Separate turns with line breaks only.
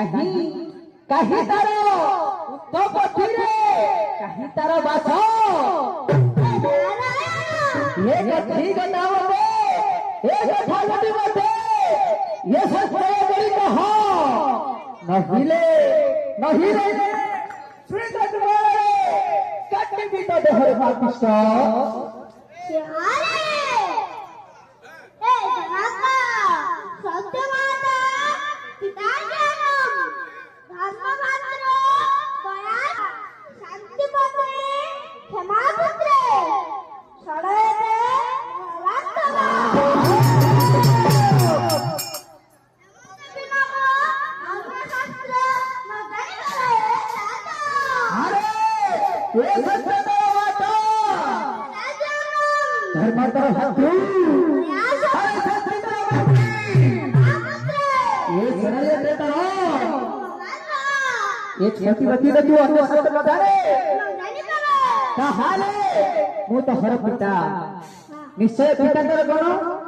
कहीं कहीं तारो तो पथिरे कहीं तारो बासो ये कथी बताओ बे ये कथा गति मते ये सत्य बड़ी कहा नहीं रे श्री तुम्हारे कट्टी भी तो देहर भागस्ता एक सती बती तो तू अन्य सत्य बता रे कहाले मु तो हर पिता निश्चय पिता कर कोन